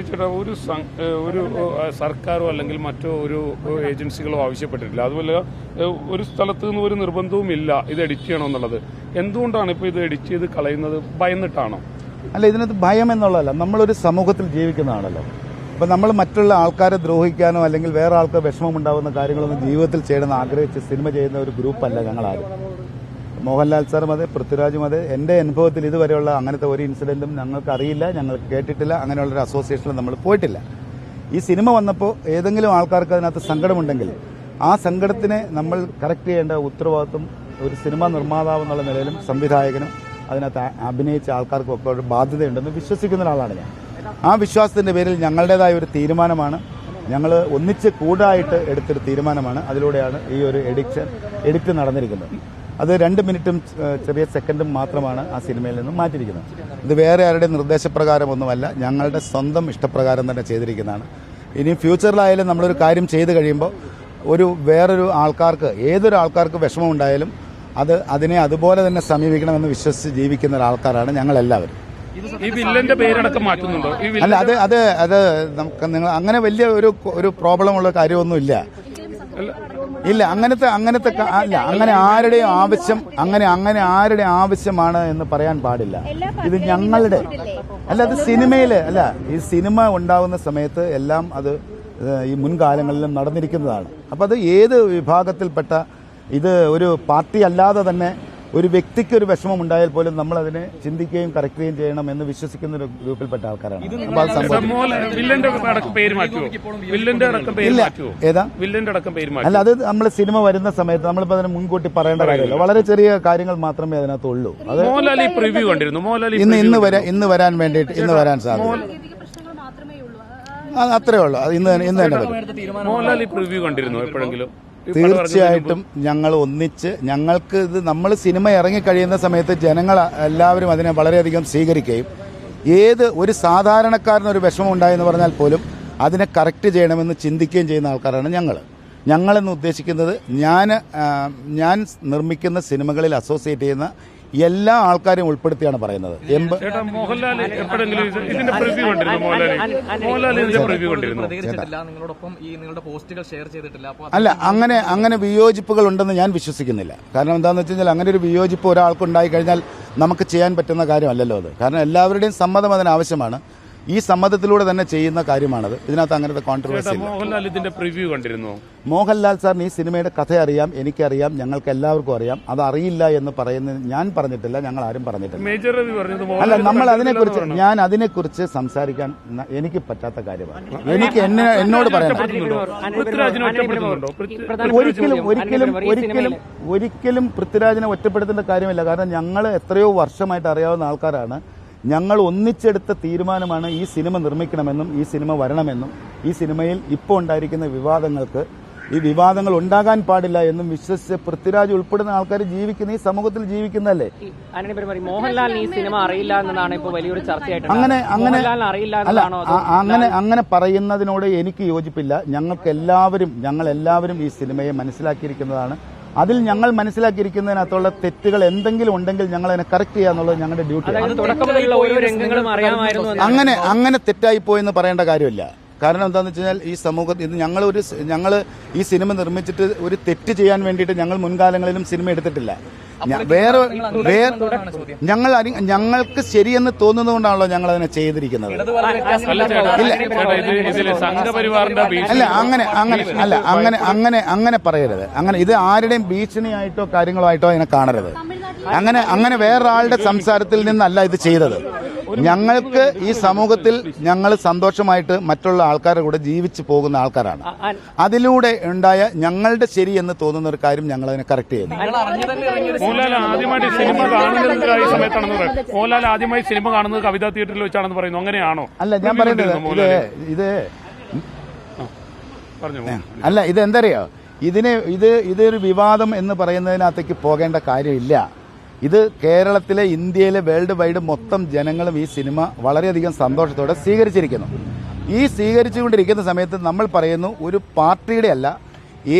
ചേട്ടാ ഒരു സർക്കാരോ അല്ലെങ്കിൽ മറ്റോ ഒരു ഏജൻസികളോ ആവശ്യപ്പെട്ടിട്ടില്ല. അതുപോലെ ഒരു സ്ഥലത്ത് നിന്ന് ഒരു നിർബന്ധവും ഇല്ല ഇത് എഡിറ്റ് ചെയ്യണമെന്നുള്ളത്. എന്തുകൊണ്ടാണ് ഇപ്പോൾ ഇത് എഡിറ്റ് ചെയ്ത് കളയുന്നത്? ഭയന്നിട്ടാണോ? അല്ല, ഇതിനകത്ത് ഭയം എന്നുള്ളതല്ല. നമ്മളൊരു സമൂഹത്തിൽ ജീവിക്കുന്നതാണല്ലോ. അപ്പം നമ്മൾ മറ്റുള്ള ആൾക്കാരെ ദ്രോഹിക്കാനോ അല്ലെങ്കിൽ വേറെ ആൾക്ക് വിഷമമുണ്ടാകുന്ന കാര്യങ്ങളൊന്നും ജീവിതത്തിൽ ചെയ്യണമെന്ന് ആഗ്രഹിച്ച് സിനിമ ചെയ്യുന്ന ഒരു ഗ്രൂപ്പല്ല ഞങ്ങളാരും. മോഹൻലാൽ സാറും അതെ, പൃഥ്വിരാജും അതെ. എൻ്റെ അനുഭവത്തിൽ ഇതുവരെയുള്ള അങ്ങനത്തെ ഒരു ഇൻസിഡൻറ്റും ഞങ്ങൾക്ക് അറിയില്ല, ഞങ്ങൾ കേട്ടിട്ടില്ല. അങ്ങനെയുള്ളൊരു അസോസിയേഷനിൽ നമ്മൾ പോയിട്ടില്ല. ഈ സിനിമ വന്നപ്പോൾ ഏതെങ്കിലും ആൾക്കാർക്ക് അതിനകത്ത് സങ്കടമുണ്ടെങ്കിൽ ആ സങ്കടത്തിനെ നമ്മൾ കറക്റ്റ് ചെയ്യേണ്ട ഉത്തരവാദിത്വം ഒരു സിനിമാ നിർമ്മാതാവ് എന്നുള്ള നിലയിലും സംവിധായകനും അതിനകത്ത് അഭിനയിച്ച ആൾക്കാർക്കും ഒക്കെ ഒരു ബാധ്യതയുണ്ടെന്ന് വിശ്വസിക്കുന്ന ഒരാളാണ് ഞാൻ. ആ വിശ്വാസത്തിൻ്റെ പേരിൽ ഞങ്ങളുടേതായ ഒരു തീരുമാനമാണ്, ഞങ്ങൾ ഒന്നിച്ച് കൂടായിട്ട് എടുത്തൊരു തീരുമാനമാണ്. അതിലൂടെയാണ് ഈ ഒരു എഡിറ്റ് നടന്നിരിക്കുന്നത്. അത് 2 മിനിറ്റും ചെറിയ സെക്കൻഡും മാത്രമാണ് ആ സിനിമയിൽ നിന്നും മാറ്റിയിരിക്കുന്നത്. ഇത് വേറെ ആരുടെ നിർദ്ദേശപ്രകാരമൊന്നുമല്ല, ഞങ്ങളുടെ സ്വന്തം ഇഷ്ടപ്രകാരം തന്നെ ചെയ്തിരിക്കുന്നതാണ്. ഇനി ഫ്യൂച്ചറിലായാലും നമ്മളൊരു കാര്യം ചെയ്തു കഴിയുമ്പോൾ വേറൊരു ആൾക്കാർക്ക്, ഏതൊരു ആൾക്കാർക്ക് വിഷമമുണ്ടായാലും അതിനെ അതുപോലെ തന്നെ സമീപിക്കണമെന്ന് വിശ്വസിച്ച് ജീവിക്കുന്ന ഒരാൾക്കാരാണ് ഞങ്ങളെല്ലാവരും. ഈ വില്ലന്റെ പേരടക്കം മാറ്റുന്നുണ്ടോ? അല്ല, അത് നമുക്ക് നിങ്ങൾ അങ്ങനെ വലിയ ഒരു പ്രോബ്ലം ഉള്ള കാര്യമൊന്നുമില്ല. ഇല്ല, അങ്ങനത്തെ അല്ല, അങ്ങനെ ആരുടെ ആവശ്യമാണ് എന്ന് പറയാൻ പാടില്ല. ഇത് ഞങ്ങളുടെ അല്ല, അത് സിനിമയില് അല്ല, ഈ സിനിമ ഉണ്ടാവുന്ന സമയത്ത് എല്ലാം അത് ഈ മുൻകാലങ്ങളിലും നടന്നിരിക്കുന്നതാണ്. അപ്പം അത് ഏത് വിഭാഗത്തിൽപ്പെട്ട, ഇത് ഒരു പാർട്ടി അല്ലാതെ തന്നെ ഒരു വ്യക്തിക്ക് ഒരു വിഷമം ഉണ്ടായാൽ പോലും നമ്മൾ അതിനെ ചിന്തിക്കുകയും കറക്റ്റുകയും ചെയ്യണം എന്ന് വിശ്വസിക്കുന്ന ഒരു ഗ്രൂപ്പിൽപ്പെട്ട ആൾക്കാരാണ്. അല്ല, അത് നമ്മൾ സിനിമ വരുന്ന സമയത്ത് നമ്മളിപ്പോ അതിന് മുൻകൂട്ടി പറയേണ്ട കാര്യമില്ല. വളരെ ചെറിയ കാര്യങ്ങൾ മാത്രമേ അതിനകത്ത് ഉള്ളൂ. അത് ഇന്ന് വരാൻ വേണ്ടിയിട്ട് ഇന്ന് വരാൻ സാധിക്കും. അത്രേ ഉള്ളൂ. അത് ഇന്ന് തന്നെ വരും. തീർച്ചയായിട്ടും ഞങ്ങൾ ഒന്നിച്ച്, ഞങ്ങൾക്ക് ഇത് നമ്മൾ സിനിമ ഇറങ്ങിക്കഴിയുന്ന സമയത്ത് ജനങ്ങൾ എല്ലാവരും അതിനെ വളരെയധികം സ്വീകരിക്കുകയും ഒരു സാധാരണക്കാരനൊരു വിഷമം ഉണ്ടായെന്ന് പറഞ്ഞാൽ പോലും അതിനെ കറക്റ്റ് ചെയ്യണമെന്ന് ചിന്തിക്കുകയും ചെയ്യുന്ന ആൾക്കാരാണ് ഞങ്ങളെന്ന് ഉദ്ദേശിക്കുന്നത്. ഞാൻ നിർമ്മിക്കുന്ന സിനിമകളിൽ അസോസിയേറ്റ് ചെയ്യുന്ന എല്ലാ ആൾക്കാരെയും ഉൾപ്പെടുത്തിയാണ് പറയുന്നത്. അല്ല, അങ്ങനെ വിയോജിപ്പുകൾ ഉണ്ടെന്ന് ഞാൻ വിശ്വസിക്കുന്നില്ല. കാരണം എന്താണെന്ന് വെച്ച് കഴിഞ്ഞാൽ അങ്ങനെ ഒരു വിയോജിപ്പ് ഒരാൾക്ക് ഉണ്ടായി കഴിഞ്ഞാൽ നമുക്ക് ചെയ്യാൻ പറ്റുന്ന കാര്യമല്ലല്ലോ അത്. കാരണം എല്ലാവരുടെയും സമ്മതം അതിനാവശ്യമാണ്. ഈ സമ്മതത്തിലൂടെ തന്നെ ചെയ്യുന്ന കാര്യമാണത്. ഇതിനകത്ത് അങ്ങനത്തെ കോൺട്രവേഴ്സി. മോഹൻലാൽ സാറിന് ഈ സിനിമയുടെ കഥ അറിയാം, എനിക്കറിയാം, ഞങ്ങൾക്ക് എല്ലാവർക്കും അറിയാം. അത് അറിയില്ല എന്ന് പറയുന്നത് ഞാൻ പറഞ്ഞിട്ടില്ല, ഞങ്ങൾ ആരും പറഞ്ഞിട്ടില്ല. അല്ല, നമ്മൾ അതിനെക്കുറിച്ച് സംസാരിക്കാൻ എനിക്ക് പറ്റാത്ത കാര്യമാണ്. എനിക്ക് എന്നോട് പറയാൻ ഒരിക്കലും പൃഥ്വിരാജിനെ ഒറ്റപ്പെടുത്തേണ്ട കാര്യമില്ല. കാരണം ഞങ്ങൾ എത്രയോ വർഷമായിട്ട് അറിയാവുന്ന ആൾക്കാരാണ്. ഞങ്ങൾ ഒന്നിച്ചെടുത്ത തീരുമാനമാണ് ഈ സിനിമ നിർമ്മിക്കണമെന്നും ഈ സിനിമ വരണമെന്നും ഈ സിനിമയിൽ ഇപ്പോൾ ഉണ്ടായിരിക്കുന്ന ഈ വിവാദങ്ങൾ ഉണ്ടാകാൻ പാടില്ല എന്നും വിശ്വസിച്ച് പൃഥ്വിരാജ് ഉൾപ്പെടുന്ന ആൾക്കാർ ജീവിക്കുന്ന ഈ സമൂഹത്തിൽ ജീവിക്കുന്നതല്ലേ. അങ്ങനെ പറയുന്നതിനോട് എനിക്ക് യോജിപ്പില്ല. ഞങ്ങളെല്ലാവരും ഈ സിനിമയെ മനസ്സിലാക്കിയിരിക്കുന്നതാണ്. അതിൽ ഞങ്ങൾ മനസ്സിലാക്കിയിരിക്കുന്നതിനകത്തുള്ള തെറ്റുകൾ എന്തെങ്കിലും ഉണ്ടെങ്കിൽ ഞങ്ങൾ അതിനെ കറക്റ്റ് ചെയ്യാന്നുള്ളത് ഞങ്ങളുടെ ഡ്യൂട്ടിയാണ്. അങ്ങനെ തെറ്റായി പോയെന്ന് പറയേണ്ട കാര്യമില്ല. കാരണം എന്താണെന്ന് വെച്ച് കഴിഞ്ഞാൽ ഈ സമൂഹത്തിൽ ഞങ്ങൾ ഈ സിനിമ നിർമ്മിച്ചിട്ട് ഒരു തെറ്റ് ചെയ്യാൻ വേണ്ടിയിട്ട് ഞങ്ങൾ മുൻകാലങ്ങളിലും സിനിമ എടുത്തിട്ടില്ല. ഞങ്ങൾക്ക് ശരിയെന്ന് തോന്നുന്നതുകൊണ്ടാണല്ലോ ഞങ്ങൾ അതിനെ ചെയ്തിരിക്കുന്നത്. അങ്ങനെ പറയരുത്. ഇത് ആരുടെയും ഭീഷണിയായിട്ടോ കാര്യങ്ങളോ ആയിട്ടോ അതിനെ കാണരുത്. അങ്ങനെ വേറൊരാളുടെ സംസാരത്തിൽ നിന്നല്ല ഇത് ചെയ്തത്. ഞങ്ങൾക്ക് ഈ സമൂഹത്തിൽ ഞങ്ങൾ സന്തോഷമായിട്ട് മറ്റുള്ള ആൾക്കാരുടെ കൂടെ ജീവിച്ചു പോകുന്ന ആൾക്കാരാണ്. അതിലൂടെ ഉണ്ടായ ഞങ്ങളുടെ ശരി എന്ന് തോന്നുന്ന ഒരു കാര്യം ഞങ്ങൾ അതിനെ കറക്റ്റ് ചെയ്യുന്നു. ആദ്യമായി സിനിമ കാണുന്നത് കവിതാ തിയേറ്ററിൽ വെച്ചാണെന്ന് പറയുന്നു. അങ്ങനെയാണോ? അല്ല, ഞാൻ പറയുന്നത് അല്ല, ഇതെന്തറിയോ, ഇതൊരു വിവാദം എന്ന് പറയുന്നതിനകത്തേക്ക് പോകേണ്ട കാര്യമില്ല. ഇത് കേരളത്തിലെ, ഇന്ത്യയിലെ, വേൾഡ് വൈഡ് മൊത്തം ജനങ്ങളും ഈ സിനിമ വളരെയധികം സന്തോഷത്തോടെ സ്വീകരിച്ചിരിക്കുന്നു. ഈ സ്വീകരിച്ചുകൊണ്ടിരിക്കുന്ന സമയത്ത് നമ്മൾ പറയുന്നു, ഒരു പാർട്ടിയുടെ അല്ല,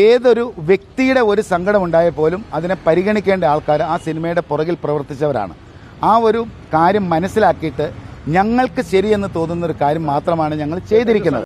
ഏതൊരു വ്യക്തിയുടെ ഒരു സങ്കടം ഉണ്ടായാൽ പോലും അതിനെ പരിഗണിക്കേണ്ട ആൾക്കാർ ആ സിനിമയുടെ പുറകിൽ പ്രവർത്തിച്ചവരാണ്. ആ ഒരു കാര്യം മനസ്സിലാക്കിയിട്ട് ഞങ്ങൾക്ക് ശരിയെന്ന് തോന്നുന്ന ഒരു കാര്യം മാത്രമാണ് ഞങ്ങൾ ചെയ്തിരിക്കുന്നത്.